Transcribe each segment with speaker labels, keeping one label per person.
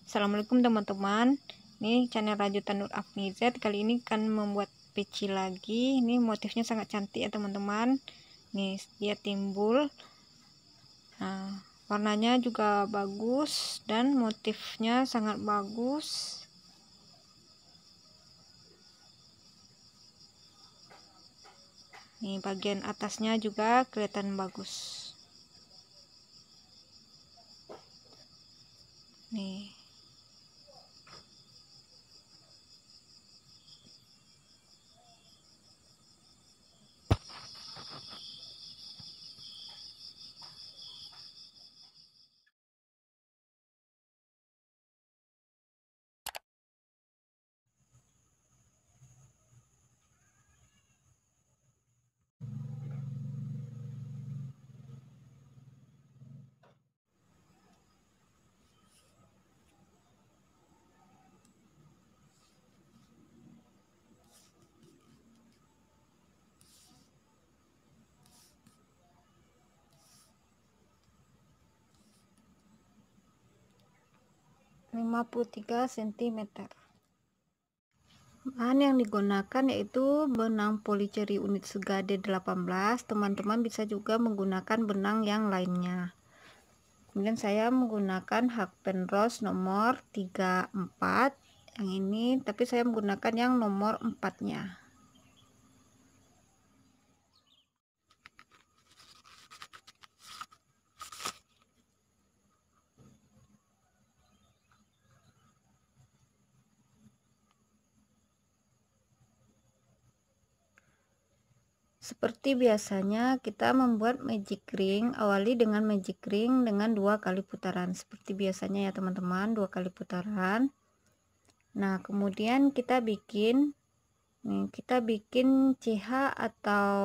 Speaker 1: Assalamualaikum teman-teman. Ini channel Rajutan Nur Afnizat. Kali ini akan membuat peci lagi. Ini motifnya sangat cantik ya teman-teman. Nih dia timbul. Nah, warnanya juga bagus dan motifnya sangat bagus. Nih bagian atasnya juga kelihatan bagus. Nih. Lima 53 cm. Bahan yang digunakan yaitu benang polyceri unit Segade 18. Teman-teman bisa juga menggunakan benang yang lainnya. Kemudian saya menggunakan Hakpen Rose nomor 34 yang ini, tapi saya menggunakan yang nomor 4-nya. Seperti biasanya kita membuat magic ring, awali dengan magic ring dengan 2 kali putaran seperti biasanya ya teman-teman, 2 kali putaran. Nah, kemudian kita bikin CH atau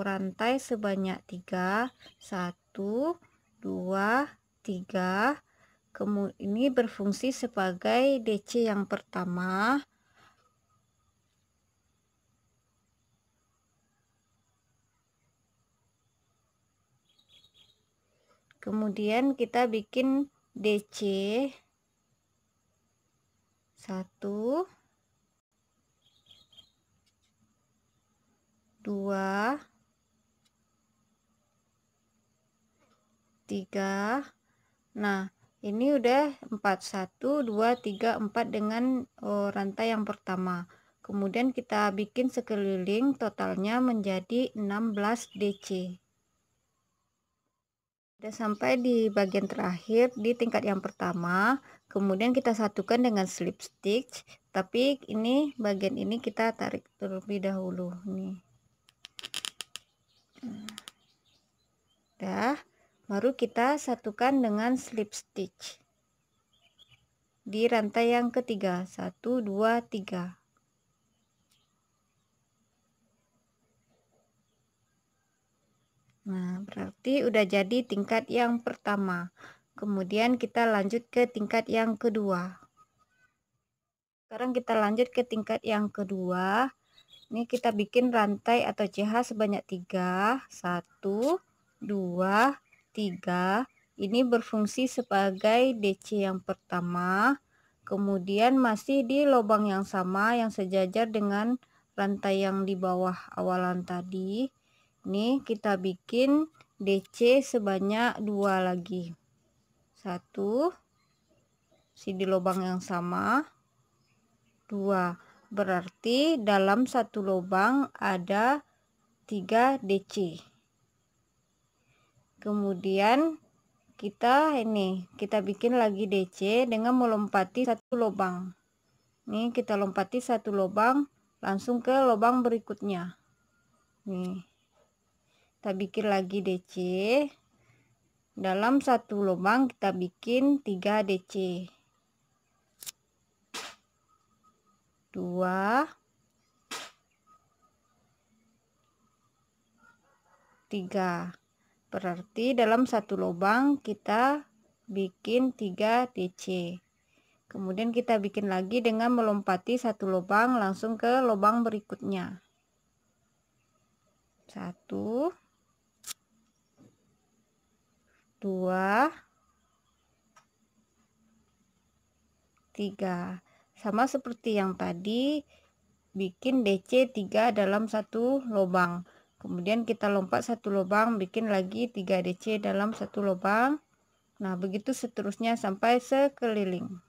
Speaker 1: rantai sebanyak 3, 1 2 3. Kemudian ini berfungsi sebagai DC yang pertama. Kemudian kita bikin DC 1 2 3. Nah, ini udah 4, 1 2 3 4 dengan rantai yang pertama. Kemudian kita bikin sekeliling, totalnya menjadi 16 DC. Sudah sampai di bagian terakhir di tingkat yang pertama. Kemudian kita satukan dengan slip stitch, tapi ini bagian ini kita tarik terlebih dahulu nih. Dah, baru kita satukan dengan slip stitch di rantai yang ketiga. 1 2 3. Nah, berarti udah jadi tingkat yang pertama. Kemudian kita lanjut ke tingkat yang kedua. Sekarang kita lanjut ke tingkat yang kedua. Ini kita bikin rantai atau CH sebanyak 3, 1 2 3. Ini berfungsi sebagai DC yang pertama. Kemudian masih di lubang yang sama yang sejajar dengan rantai yang di bawah awalan tadi. Ini kita bikin DC sebanyak 2 lagi. 1 di lubang yang sama, 2. Berarti dalam satu lubang ada 3 DC. Kemudian kita bikin lagi DC dengan melompati satu lubang. Nih kita lompati satu lubang langsung ke lubang berikutnya. Nih kita bikin lagi DC. Dalam satu lubang kita bikin 3 DC. 2 3. Berarti dalam satu lubang kita bikin 3 DC. Kemudian kita bikin lagi dengan melompati satu lubang langsung ke lubang berikutnya. 1 2 3. Sama seperti yang tadi, bikin DC 3 dalam satu lubang. Kemudian kita lompat satu lubang, bikin lagi 3 DC dalam satu lubang. Nah, begitu seterusnya sampai sekeliling.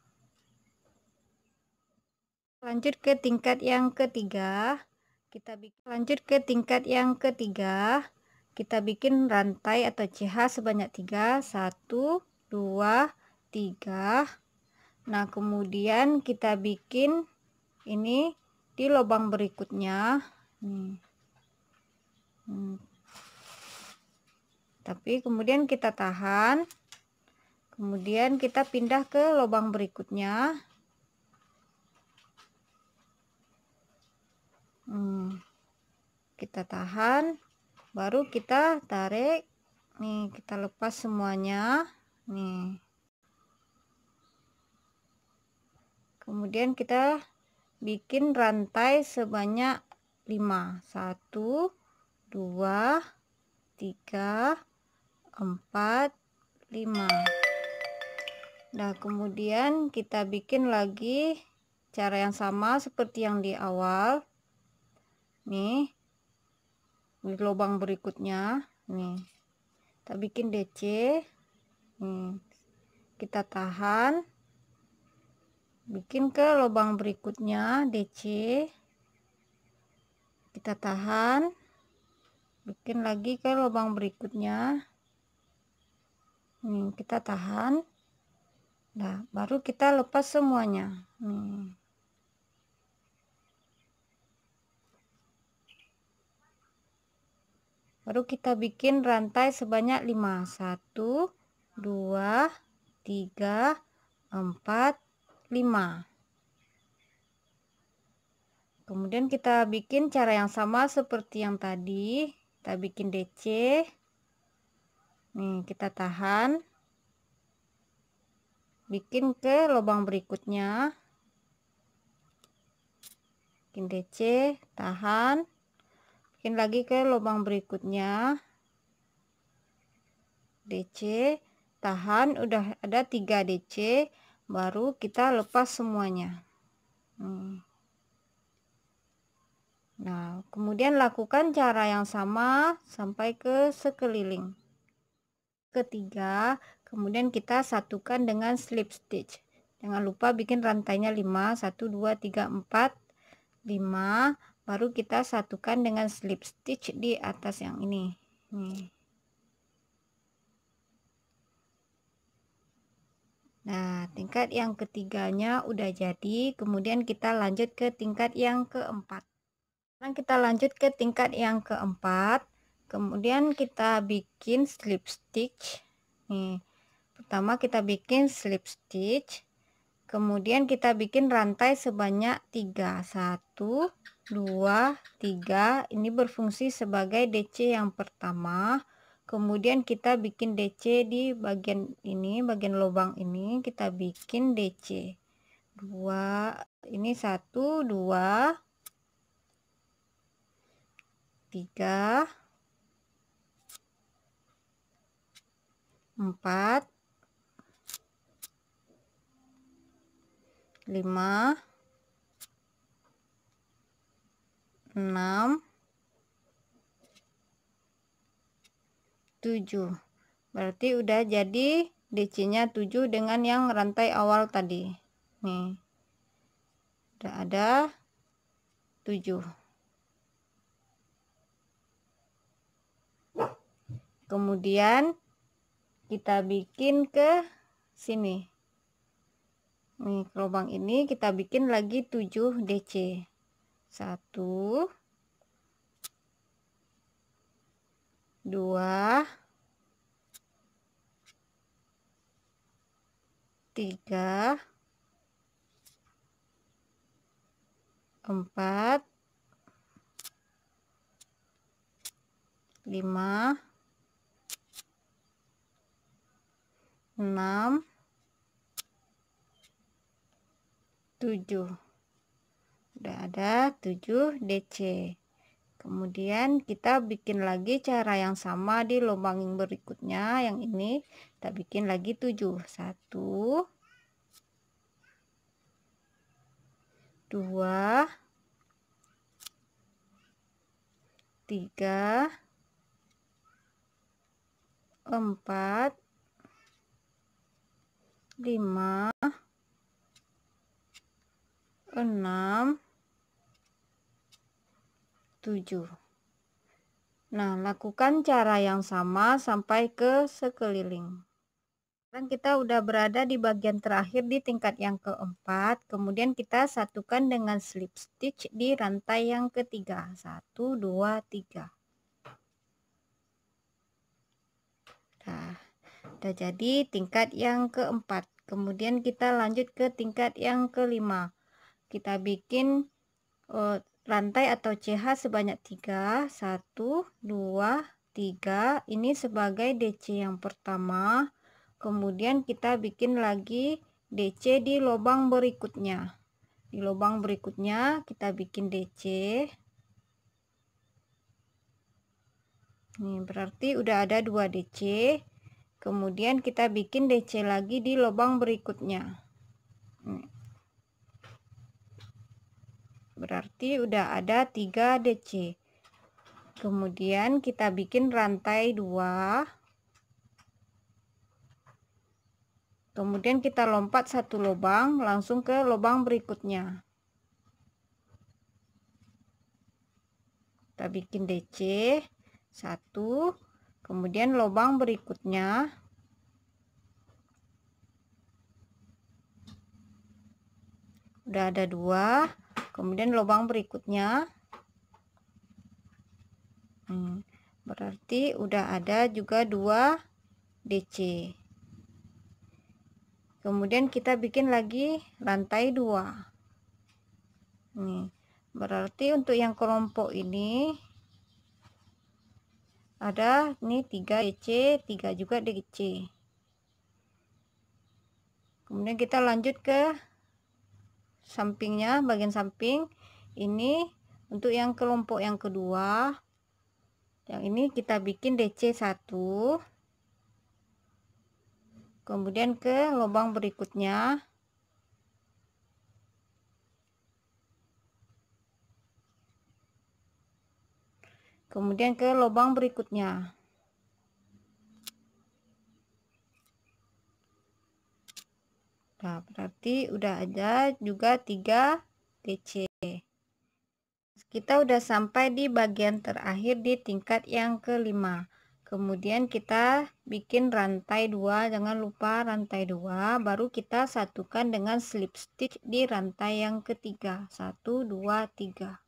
Speaker 1: Lanjut ke tingkat yang ketiga. Lanjut ke tingkat yang ketiga. Kita bikin rantai atau CH sebanyak 3. 1, 2, 3. Nah, kemudian kita bikin ini di lubang berikutnya. Tapi kemudian kita tahan. Kemudian kita pindah ke lubang berikutnya. Kita tahan, baru kita tarik. Nih, kita lepas semuanya. Nih. Kemudian kita bikin rantai sebanyak 5. 1, 2, 3, 4, 5. Nah, kemudian kita bikin lagi cara yang sama seperti yang di awal. Nih, di lubang berikutnya, nih kita bikin DC. Nih, kita tahan, bikin ke lubang berikutnya DC, kita tahan, bikin lagi ke lubang berikutnya. Nih, kita tahan. Nah, baru kita lepas semuanya. Nih. Baru kita bikin rantai sebanyak 5. 1, 2, 3, 4, 5. Kemudian kita bikin cara yang sama seperti yang tadi. Kita bikin DC. Nih, kita tahan. Bikin ke lubang berikutnya. Bikin DC, tahan. Bikin lagi ke lubang berikutnya. DC, tahan. Udah ada 3 DC, baru kita lepas semuanya. Nah, kemudian lakukan cara yang sama sampai ke sekeliling. Ketiga, kemudian kita satukan dengan slip stitch. Jangan lupa bikin rantainya 5. 1, 2, 3, 4, 5. Baru kita satukan dengan slip stitch di atas yang ini. Nih. Nah, tingkat yang ketiganya udah jadi. Kemudian kita lanjut ke tingkat yang keempat. Sekarang kita lanjut ke tingkat yang keempat. Kemudian kita bikin slip stitch. Nih, pertama kita bikin slip stitch. Kemudian kita bikin rantai sebanyak 3. 1, 2, 3. Ini berfungsi sebagai DC yang pertama. Kemudian kita bikin DC di bagian ini, bagian lubang ini kita bikin DC 2. Ini 1, 2, 3, 4, 5, 6, 7. Berarti udah jadi DC-nya 7 dengan yang rantai awal tadi. Nih. Udah ada 7. Kemudian kita bikin ke sini. Nih, ke lubang ini kita bikin lagi 7 DC. 1, 2, 3, 4, 5, 6, 7. Udah ada 7 DC. Kemudian kita bikin lagi cara yang sama di lubang yang berikutnya, yang ini kita bikin lagi 7. 1, 2, 3, 4, 5, 6, 7. Nah, lakukan cara yang sama sampai ke sekeliling. Sekarang kita udah berada di bagian terakhir di tingkat yang keempat. Kemudian kita satukan dengan slip stitch di rantai yang ketiga. 1, 2, 3. Nah, udah jadi tingkat yang keempat. Kemudian kita lanjut ke tingkat yang kelima. Kita bikin rantai atau CH sebanyak 3. 1, 2, 3. Ini sebagai DC yang pertama. Kemudian kita bikin lagi DC di lubang berikutnya. Di lubang berikutnya kita bikin DC. Nih, berarti udah ada 2 DC. Kemudian kita bikin DC lagi di lubang berikutnya. Nih. Berarti udah ada 3 DC. Kemudian kita bikin rantai 2. Kemudian kita lompat 1 lubang langsung ke lubang berikutnya. Kita bikin DC 1, kemudian lubang berikutnya. Udah ada 2, kemudian lubang berikutnya. Berarti udah ada juga 2 DC. Kemudian kita bikin lagi rantai 2. Nih, berarti untuk yang kelompok ini ada nih 3 DC, 3 juga DC. Kemudian kita lanjut ke sampingnya, bagian samping. Ini untuk yang kelompok yang kedua. Yang ini kita bikin DC 1. Kemudian ke lubang berikutnya. Kemudian ke lubang berikutnya. Nah, berarti udah ada juga 3 DC. Kita udah sampai di bagian terakhir di tingkat yang kelima. Kemudian kita bikin rantai 2, jangan lupa rantai 2, baru kita satukan dengan slip stitch di rantai yang ketiga. 1, 2, 3.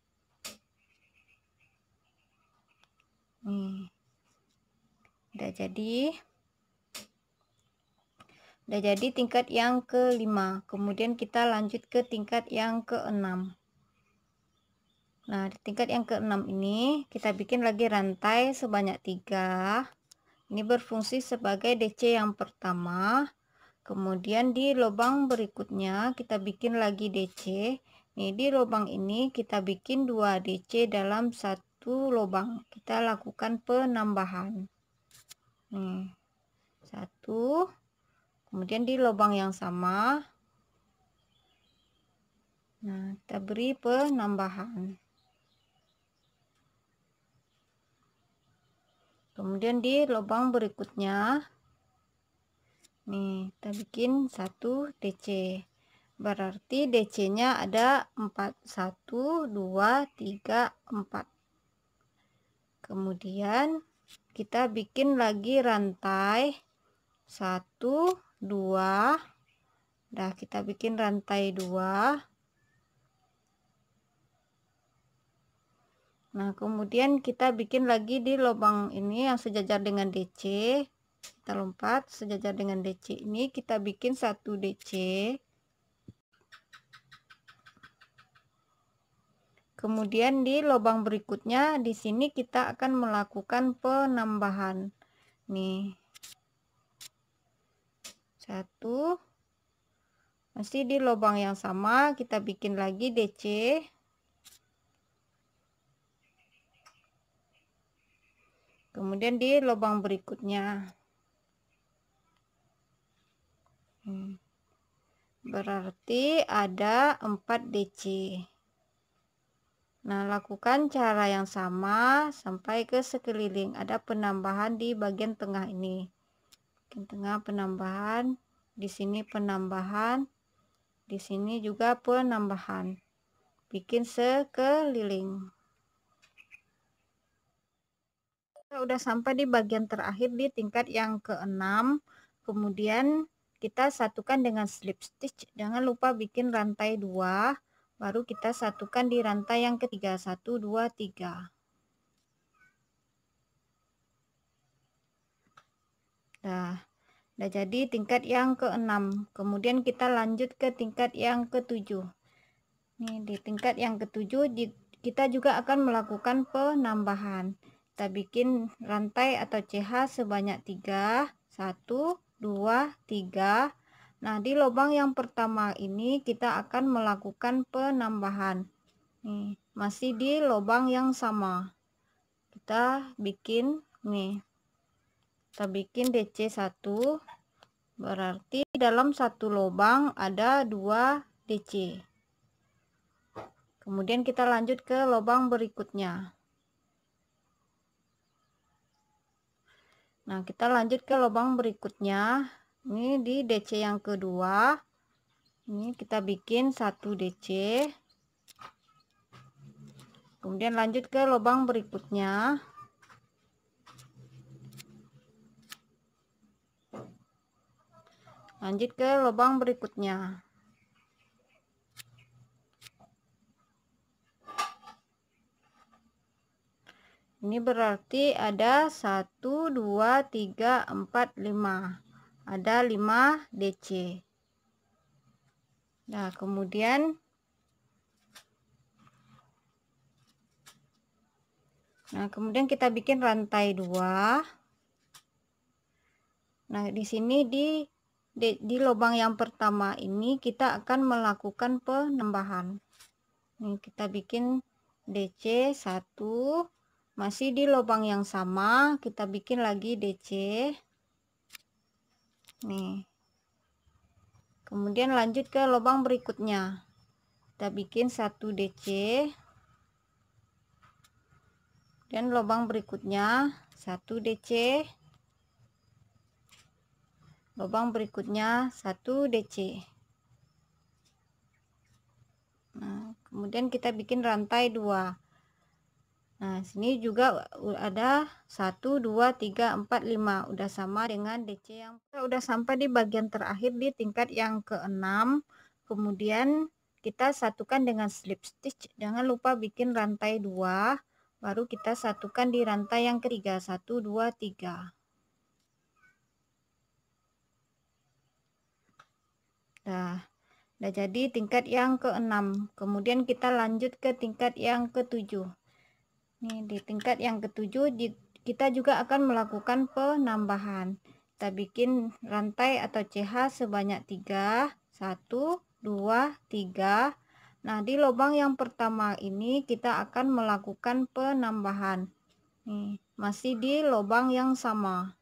Speaker 1: Nih. Udah jadi tingkat yang kelima. Kemudian kita lanjut ke tingkat yang keenam. Nah, di tingkat yang keenam ini kita bikin lagi rantai sebanyak 3. Ini berfungsi sebagai DC yang pertama. Kemudian di lubang berikutnya kita bikin lagi DC. Nih, di lubang ini kita bikin 2 DC dalam satu lubang. Kita lakukan penambahan. Nih, 1. Kemudian di lubang yang sama. Nah, kita beri penambahan. Kemudian di lubang berikutnya, nih kita bikin 1 DC. Berarti DC-nya ada 4. 1, 2, 3, 4. Kemudian kita bikin lagi rantai 1, 2. Nah, kita bikin rantai 2. Nah, kemudian kita bikin lagi di lubang ini yang sejajar dengan DC. Kita lompat sejajar dengan DC ini, kita bikin 1 DC. Kemudian di lubang berikutnya di sini kita akan melakukan penambahan. Nih. 1. Masih di lubang yang sama kita bikin lagi DC. Kemudian di lubang berikutnya. berarti ada 4 DC. Nah, lakukan cara yang sama sampai ke sekeliling. Ada penambahan di bagian tengah ini. Bagian tengah penambahan, di sini penambahan, di sini juga penambahan. Bikin sekeliling. Kita udah sampai di bagian terakhir di tingkat yang ke-6. Kemudian kita satukan dengan slip stitch. Jangan lupa bikin rantai 2. Baru kita satukan di rantai yang ketiga. 1, 2, 3. Nah, udah jadi tingkat yang ke-6. Kemudian kita lanjut ke tingkat yang ke-7. Nih, di tingkat yang ke-7 kita juga akan melakukan penambahan. Kita bikin rantai atau CH sebanyak 3. 1, 2, 3. Nah, di lubang yang pertama ini kita akan melakukan penambahan. Nih, masih di lubang yang sama. Kita bikin nih. Kita bikin DC 1. Berarti dalam satu lubang ada 2 DC. Kemudian kita lanjut ke lubang berikutnya. Nah, kita lanjut ke lubang berikutnya. Ini di DC yang kedua. Ini kita bikin 1 DC. Kemudian lanjut ke lubang berikutnya. Lanjut ke lubang berikutnya. Ini berarti ada 1, 2, 3, 4, 5. Ada 5 DC. Nah, kemudian kita bikin rantai 2. Nah, di sini di lubang yang pertama ini kita akan melakukan penambahan. Nih, kita bikin DC 1. Masih di lubang yang sama, kita bikin lagi DC. Nih. Kemudian lanjut ke lubang berikutnya. Kita bikin 1 DC. Dan lubang berikutnya 1 DC. Lubang berikutnya 1 DC. Nah, kemudian kita bikin rantai 2. Nah, sini juga ada 1, 2, 3, 4, 5. Udah sama dengan DC yang kita udah sampai di bagian terakhir di tingkat yang ke-6. Kemudian kita satukan dengan slip stitch. Jangan lupa bikin rantai 2. Baru kita satukan di rantai yang ketiga. 1, 2, 3. Nah, udah jadi tingkat yang ke-6. Kemudian kita lanjut ke tingkat yang ke-7. Nih, di tingkat yang ke-7 kita juga akan melakukan penambahan. Kita bikin rantai atau CH sebanyak 3. 1, 2, 3. Nah, di lubang yang pertama ini kita akan melakukan penambahan. Nih, masih di lubang yang sama.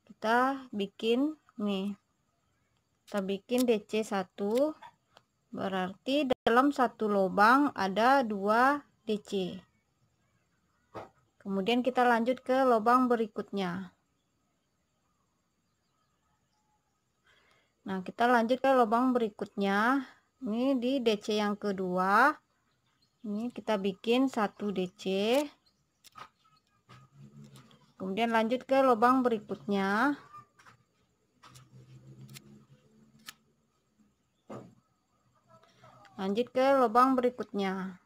Speaker 1: Kita bikin nih. Kita bikin DC 1. Berarti dalam satu lubang ada 2 DC. Kemudian kita lanjut ke lubang berikutnya. Nah, kita lanjut ke lubang berikutnya. Ini di DC yang kedua. Ini kita bikin 1 DC. Kemudian lanjut ke lubang berikutnya. Lanjut ke lubang berikutnya.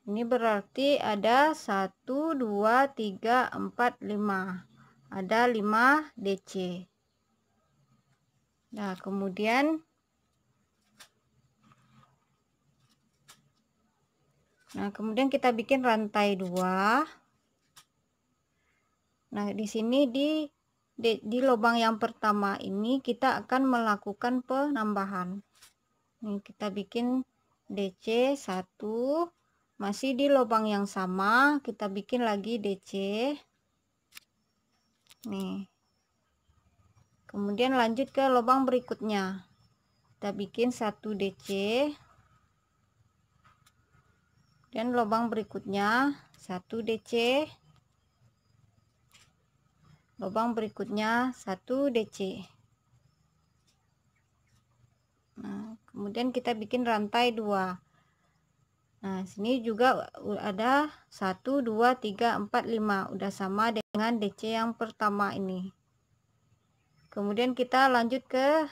Speaker 1: Ini berarti ada 1, 2, 3, 4, 5. Ada 5 DC. Nah, kemudian kita bikin rantai 2. Nah, di sini di lubang yang pertama ini kita akan melakukan penambahan. Nih, kita bikin DC 1. Masih di lubang yang sama, kita bikin lagi DC. nih. Kemudian lanjut ke lubang berikutnya, kita bikin 1 DC, dan lubang berikutnya 1 DC, lubang berikutnya 1 DC. Nah, kemudian kita bikin rantai 2. Nah, sini juga ada 1 2 3 4 5, udah sama dengan DC yang pertama ini. Kemudian kita lanjut ke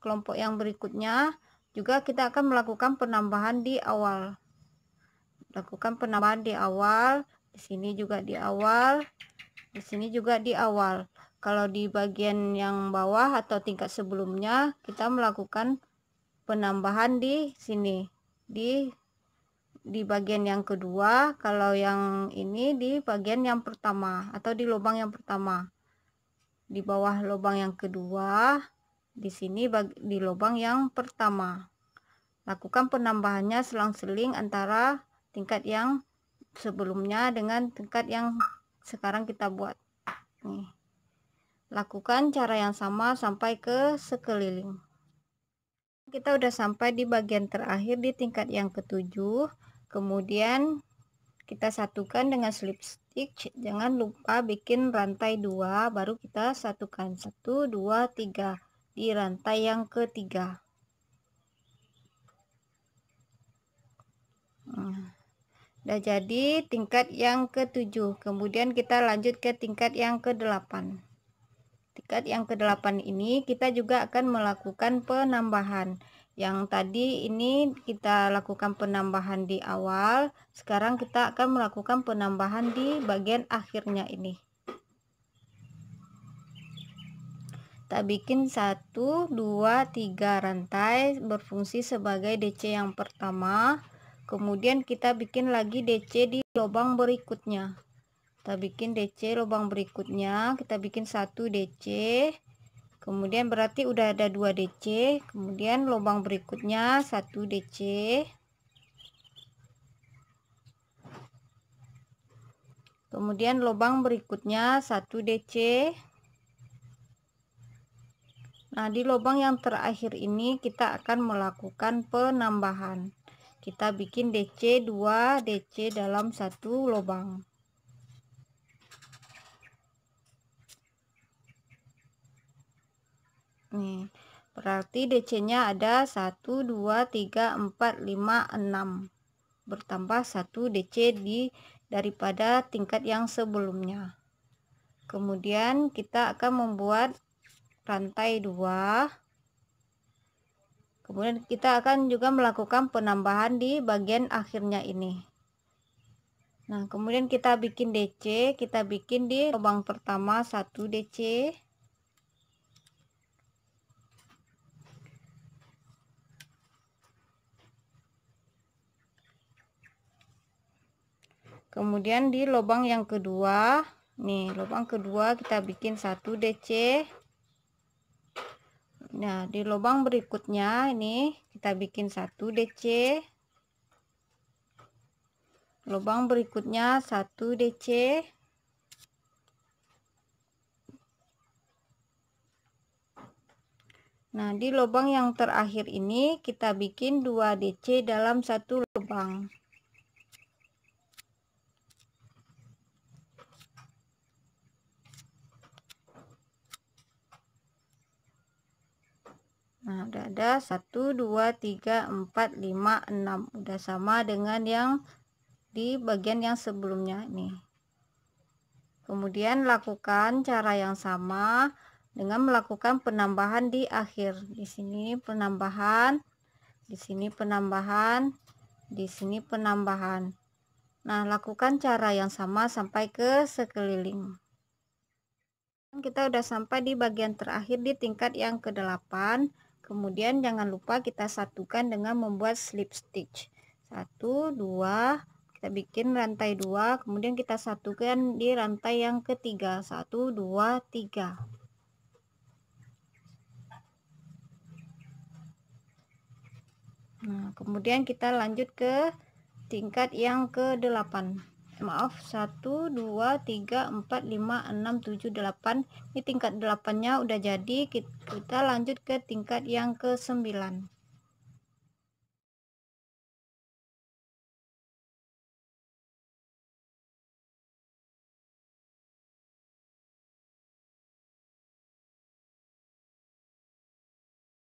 Speaker 1: kelompok yang berikutnya, juga kita akan melakukan penambahan di awal. Lakukan penambahan di awal, di sini juga di awal, di sini juga di awal. Kalau di bagian yang bawah atau tingkat sebelumnya, kita melakukan penambahan di sini, di bagian yang kedua. Kalau yang ini di bagian yang pertama atau di lubang yang pertama, di bawah lubang yang kedua, di sini di lubang yang pertama. Lakukan penambahannya selang-seling antara tingkat yang sebelumnya dengan tingkat yang sekarang kita buat nih. Lakukan cara yang sama sampai ke sekeliling. Kita udah sampai di bagian terakhir di tingkat yang ketujuh. Kemudian kita satukan dengan slip stitch. Jangan lupa bikin rantai 2, baru kita satukan 1 2 3 di rantai yang ketiga. Udah jadi tingkat yang ketujuh. Kemudian kita lanjut ke tingkat yang ke-8. Tingkat yang ke-8 ini kita juga akan melakukan penambahan. Yang tadi ini kita lakukan penambahan di awal, sekarang kita akan melakukan penambahan di bagian akhirnya ini. Kita bikin 1 2 3 rantai berfungsi sebagai DC yang pertama. Kemudian kita bikin lagi DC di lubang berikutnya. Kita bikin DC lubang berikutnya, kita bikin 1 DC. Kemudian berarti udah ada 2 DC. Kemudian lubang berikutnya 1 DC. Kemudian lubang berikutnya 1 DC. Nah, di lubang yang terakhir ini kita akan melakukan penambahan. Kita bikin DC 2 DC dalam satu lubang. Nih, berarti DC-nya ada 1 2 3 4 5 6. Bertambah 1 DC daripada tingkat yang sebelumnya. Kemudian kita akan membuat rantai 2. Kemudian kita akan juga melakukan penambahan di bagian akhirnya ini. Nah, kemudian kita bikin DC, kita bikin di lubang pertama 1 DC. Kemudian di lubang yang kedua, nih lubang kedua kita bikin 1 DC. Nah, di lubang berikutnya ini kita bikin 1 DC. Lubang berikutnya 1 DC. Nah, di lubang yang terakhir ini kita bikin 2 DC dalam satu lubang. Nah, udah ada 1 2 3 4 5 6. Udah sama dengan yang di bagian yang sebelumnya nih. Kemudian lakukan cara yang sama dengan melakukan penambahan di akhir. Di sini penambahan, di sini penambahan, di sini penambahan. Nah, lakukan cara yang sama sampai ke sekeliling. Kita udah sampai di bagian terakhir di tingkat yang ke-8. Kemudian jangan lupa kita satukan dengan membuat slip stitch. 1 2, kita bikin rantai 2, kemudian kita satukan di rantai yang ketiga. 1 2 3. Nah, kemudian kita lanjut ke tingkat yang ke-8. maaf, 1 2 3 4 5 6 7 8. Ini tingkat 8-nya udah jadi. Kita lanjut ke tingkat yang ke 9.